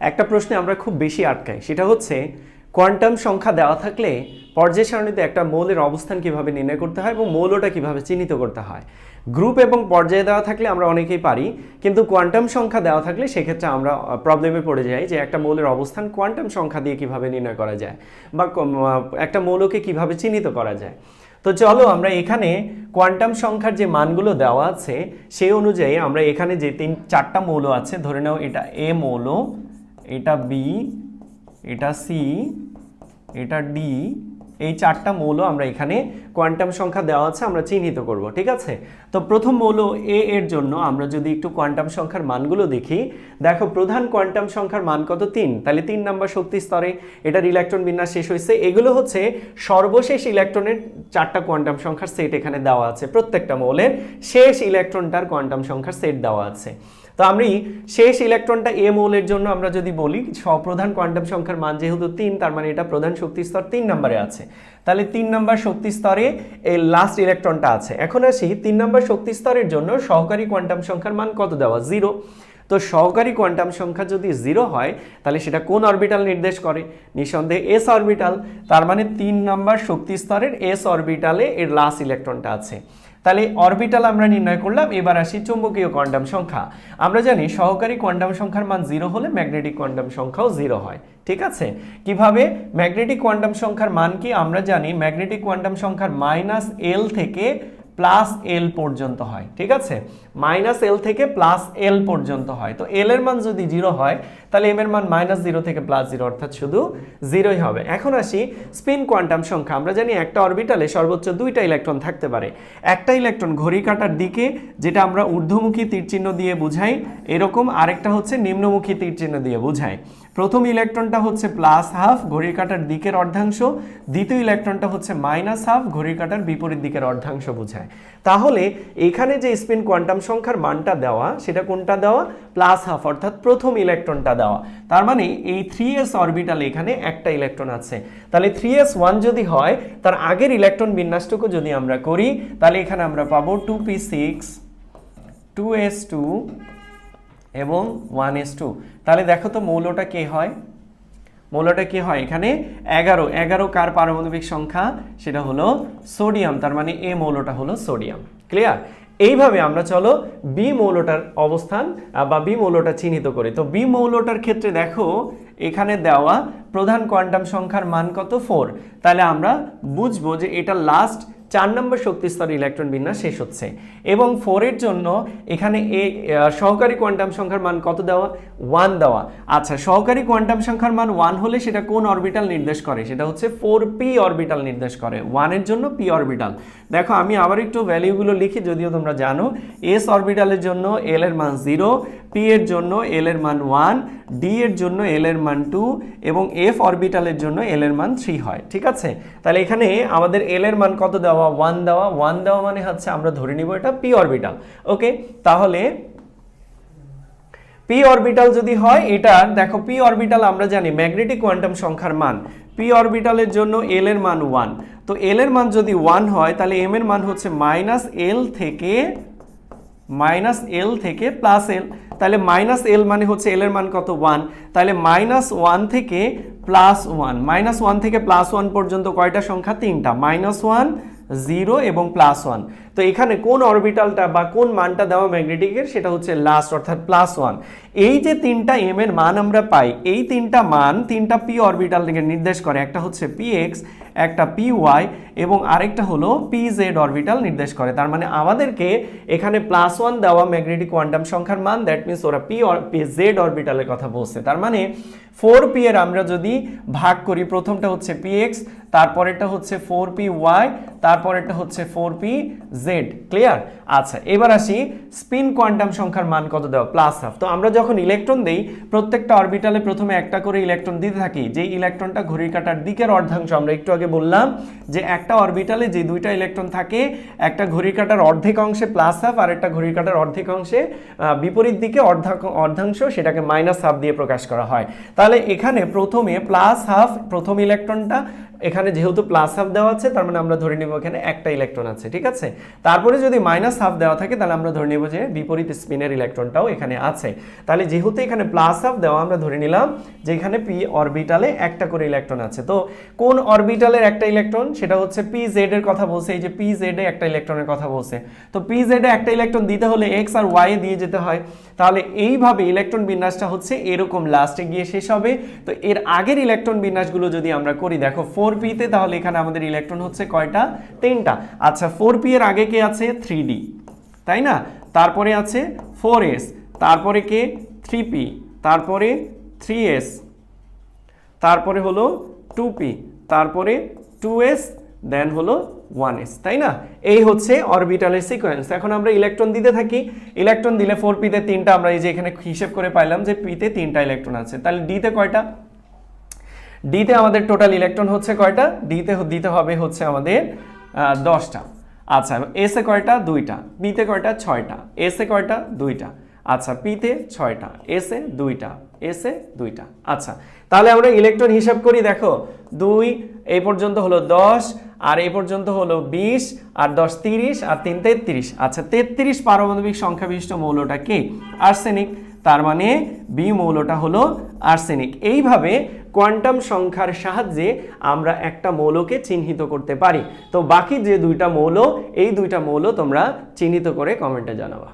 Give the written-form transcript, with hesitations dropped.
একটা প্রশ্নে আমরা খুব বেশি আটকাই, সেটা হচ্ছে কোয়ান্টাম সংখ্যা দেওয়া থাকলে পর্যায় সারণীতে একটা মৌলের অবস্থান কিভাবে নির্ণয় করতে হয় এবং মৌলটা কিভাবে চিহ্নিত করতে হয়। গ্রুপ এবং পর্যায়ে দেওয়া থাকলে আমরা অনেকেই পারি, কিন্তু কোয়ান্টাম সংখ্যা দেওয়া থাকলে সেক্ষেত্রে আমরা প্রবলেমে পড়ে যাই যে একটা মৌলের অবস্থান কোয়ান্টাম সংখ্যা দিয়ে কিভাবে নির্ণয় করা যায় বা একটা মৌলকে কিভাবে চিহ্নিত করা যায়। তো চলো আমরা এখানে কোয়ান্টাম সংখ্যার যে মানগুলো দেওয়া আছে সেই অনুযায়ী আমরা এখানে যে চারটা মৌল আছে, ধরে নাও এটা এ মৌল, এটা বি, এটা সি, এটা ডি, এই চারটা মৌল আমরা এখানে কোয়ান্টাম সংখ্যা দেওয়া আছে আমরা চিহ্নিত করব, ঠিক আছে। তো প্রথম মৌল এ এর জন্য আমরা যদি একটু কোয়ান্টাম সংখ্যার মানগুলো দেখি, দেখো প্রধান কোয়ান্টাম সংখ্যার মান কত? 3, তাহলে 3 নম্বর শক্তি স্তরে এটার ইলেকট্রন বিন্যাস শেষ হয়েছে। এগুলো হচ্ছে সর্বশেষ ইলেকট্রনের চারটা কোয়ান্টাম সংখ্যার সেট এখানে দেওয়া আছে, প্রত্যেকটা মৌলের শেষ ইলেকট্রনটার কোয়ান্টাম সংখ্যার সেট দেওয়া আছে। তো আমি শেষ ইলেকট্রনটা এ মৌলের জন্য আমরা যদি বলি প্রধান কোয়ান্টাম সংখ্যার মান যেহেতু 3, তার মানে এটা প্রধান শক্তি স্তর 3 নম্বরে আছে, তাহলে 3 নম্বর শক্তি স্তরে এই লাস্ট ইলেকট্রনটা আছে। এখন আসি 3 নম্বর শক্তি স্তরের জন্য সহকারী কোয়ান্টাম সংখ্যার মান কত দেওয়া? 0। তো সহকারী কোয়ান্টাম সংখ্যা যদি 0 হয় তাহলে সেটা কোন অরবিটাল নির্দেশ করে? নিঃসন্দেহে এস অরবিটাল। তার মানে 3 নম্বর শক্তি স্তরের এস অরবিটালে এর লাস্ট ইলেকট্রনটা আছে। তাহলে অরবিটাল আমরা নির্ণয় করলাম। এবার আসি চুম্বকীয় কোয়ান্টাম সংখ্যা। আমরা জানি সহকারী কোয়ান্টাম সংখ্যার মান 0 হলে ম্যাগনেটিক কোয়ান্টাম সংখ্যাও 0 হয়, ঠিক আছে। কিভাবে? ম্যাগনেটিক কোয়ান্টাম সংখ্যার মান কি আমরা জানি? ম্যাগনেটিক কোয়ান্টাম সংখ্যার -L থেকে +L পর্যন্ত হয়, ঠিক আছে। -L থেকে +L পর্যন্ত হয়। তো L এর মান যদি 0 হয় তাহলে M এর মান -0 থেকে +0, অর্থাৎ শুধু 0ই হবে। এখন আসি স্পিন কোয়ান্টাম সংখ্যা। আমরা জানি একটা অরবিটালে সর্বোচ্চ 2টা ইলেকট্রন থাকতে পারে। একটা ইলেকট্রন ঘড়ি কাঁটার দিকে, যেটা আমরা ঊর্ধ্বমুখী তীরচিহ্ন দিয়ে বুঝাই, এরকম আরেকটা হচ্ছে নিম্নমুখী তীরচিহ্ন দিয়ে বুঝাই। প্রথম ইলেকট্রনটা হচ্ছে +½ ঘড়ির কাঁটার দিকের অর্ধাংশ, দ্বিতীয় ইলেকট্রনটা হচ্ছে -½ ঘড়ির কাঁটার বিপরীত দিকের অর্ধাংশ বোঝায়। তাহলে এখানে যে স্পিন কোয়ান্টাম সংখ্যার মানটা দেওয়া, সেটা কোনটা দেওয়া? +½ অর্থাৎ প্রথম ইলেকট্রনটা দেওয়া। তার মানে এই 3s অরবিটালে এখানে একটা ইলেকট্রন আছে। তাহলে 3s1 যদি হয়, তার আগের ইলেকট্রন বিন্যাসটুকু যদি আমরা করি, তাহলে এখানে আমরা পাবো 2p6, 2s2 এবং 1s2। তাহলে দেখো তো মৌলটা কে হয়? মৌলটা কি হয়? এখানে 11 কার পারমাণবিক সংখ্যা? সেটা হলো সোডিয়াম। তার মানে এই মৌলটা হলো সোডিয়াম। ক্লিয়ার? এইভাবে আমরা চলো বি মৌলটার অবস্থান বা বি মৌলটা চিহ্নিত করি। তো বি মৌলটার ক্ষেত্রে দেখো এখানে দেওয়া প্রধান কোয়ান্টাম সংখ্যার মান কত? 4। তাহলে আমরা বুঝবো যে এটা লাস্ট 4 নম্বর শক্তি স্তরে ইলেকট্রন বিন্যাস শেষ হচ্ছে। এবং 4 এর জন্য এখানে সহকারী কোয়ান্টাম সংখ্যার মান কত দেওয়া? 1 দেওয়া। আচ্ছা, সহকারী কোয়ান্টাম সংখ্যার মান 1 হলে সেটা কোন অরবিটাল নির্দেশ করে? সেটা হচ্ছে 4p অরবিটাল নির্দেশ করে। 1 এর জন্য p অরবিটাল। দেখো আমি আবার একটু ভ্যালুগুলো লিখি, যদিও তোমরা জানো। s অরবিটালের জন্য l এর মান 0, p এর জন্য l এর মান 1, d এর জন্য l এর মান 2 এবং f অরবিটালের জন্য l এর মান 3 হয়, ঠিক আছে। তাহলে এখানে আমাদের l এর মান কত দেওয়া? 1 দেওয়া। 1 দেওয়া মানে হচ্ছে আমরা ধরে নিব এটা p অরবিটাল। ওকে, তাহলে p অরবিটাল যদি হয়, এটা দেখো p অরবিটাল আমরা জানি ম্যাগনেটিক কোয়ান্টাম সংখ্যার মান। p অরবিটালের জন্য l এর মান 1। তো l এর মান যদি 1 হয় তাহলে m এর মান হচ্ছে -L থেকে +L। তাহলে -L মানে হচ্ছে l এর মান কত? 1। তাহলে -1 থেকে +1, -1 থেকে +1 পর্যন্ত কয়টা সংখ্যা? 3টা। -1, 0 এবং +1। তো এখানে কোন অরবিটালটা বা কোন মানটা দেওয়া ম্যাগনেটিকের? সেটা হচ্ছে লাস্ট, অর্থাৎ +1। এই যে 3টা m এর মান আমরা পাই, এই 3টা মান 3টা p অরবিটাল থেকে নির্দেশ করে। একটা হচ্ছে px, একটা py এবং আরেকটা হলো pz অরবিটাল নির্দেশ করে। তার মানে আমাদেরকে এখানে +1 দেওয়া ম্যাগনেটিক কোয়ান্টাম সংখ্যার মান, দ্যাট মিনস ওরা pz অরবিটালের কথা বলছে। তার মানে 4p এর আমরা যদি ভাগ করি, প্রথমটা হচ্ছে px, তারপরেরটা হচ্ছে 4py, তারপরেরটা হচ্ছে 4pz। ক্লিয়ার? আচ্ছা, এবার আসি স্পিন কোয়ান্টাম সংখ্যার মান কত দেওয়া? +½ তো আমরা যখন ইলেকট্রন দেই, প্রত্যেকটা অরবিটালে প্রথমে একটা করে ইলেকট্রন দিতে থাকি। যেই ইলেকট্রনটা ঘড়ির কাঁটার দিকের অর্ধাংশ, আমরা একটু আগে বললাম যে একটা অরবিটালে যে 2টা ইলেকট্রন থাকে, একটা ঘড়ির কাঁটার অর্ধেক অংশে +½ আর একটা ঘড়ির কাঁটার অর্ধেক অংশে বিপরীত দিকে অর্ধাংশ, সেটাকে -½ দিয়ে প্রকাশ করা হয়। তাহলে এখানে প্রথমে +½ প্রথম ইলেকট্রনটা এখানে যেহেতু প্লাস হাফ দেওয়া আছে তার মানে আমরা ধরে নিব এখানে একটা ইলেকট্রন আছে, ঠিক আছে। তারপরে যদি মাইনাস হাফ দেওয়া থাকে তাহলে আমরা ধরে নিব যে বিপরীত স্পিনের ইলেকট্রনটাও এখানে আছে। তাহলে যেহেতু এখানে প্লাস হাফ দেওয়া, আমরা ধরে নিলাম যে এখানে পি অরবিটালে একটা করে ইলেকট্রন আছে। তো কোন অরবিটালের একটা ইলেকট্রন, সেটা হচ্ছে পি জেড এর কথা বলছে, এই যে পি জেড এ একটা ইলেকট্রনের কথা বলছে। তো পি জেড এ একটা ইলেকট্রন দিতে হলে এক্স আর ওয়াই দিয়ে যেতে হয়। তাহলে এইভাবে ইলেকট্রন বিন্যাসটা হচ্ছে এরকম লাস্টে গিয়ে শেষ হবে। তো এর আগের ইলেকট্রন বিন্যাসগুলো যদি আমরা করি, দেখো 4p তে, তাহলে এখানে আমাদের ইলেকট্রন হচ্ছে কয়টা? 3টা। আচ্ছা 4p এর আগে কে আছে? 3d, তাই না? তারপরে আছে 4s, তারপরে কে? 3p, তারপরে 3s, তারপরে হলো 2p, তারপরে 2s, দেন হলো 1s, তাই না? এই হচ্ছে অরবিটালের সিকোয়েন্স। এখন আমরা ইলেকট্রন দিতে থাকি, ইলেকট্রন দিলে 4p তে 3টা, আমরা এই যে এখানে হিসেব করে পাইলাম যে p তে 3টা ইলেকট্রন আছে। তাহলে d তে কয়টা? d তে আমাদের টোটাল ইলেকট্রন হচ্ছে কয়টা? d তে দিতে হবে হচ্ছে আমাদের 10টা। আচ্ছা s এ কয়টা? 2টা। b তে কয়টা? 6টা। s এ কয়টা? 2টা। আচ্ছা p তে 6টা, s এ 2টা, s এ 2টা। আচ্ছা তাহলে আমরা ইলেকট্রন হিসাব করি, দেখো 2 এই পর্যন্ত হলো 10, আর এই পর্যন্ত হলো 20, আর 10 30, আর 3 33। আচ্ছা 33 পারমাণবিক সংখ্যা বিশিষ্ট মৌলটা কি? আর্সেনিক। তার মানে বি মৌলটা হলো আর্সেনিক। এইভাবে কোয়ান্টাম সংখ্যার সাহায্যে আমরা একটা মৌলকে চিহ্নিত করতে পারি। তো বাকি যে দুইটা মৌল, এই দুইটা মৌল তোমরা চিহ্নিত করে কমেন্টে জানাবা।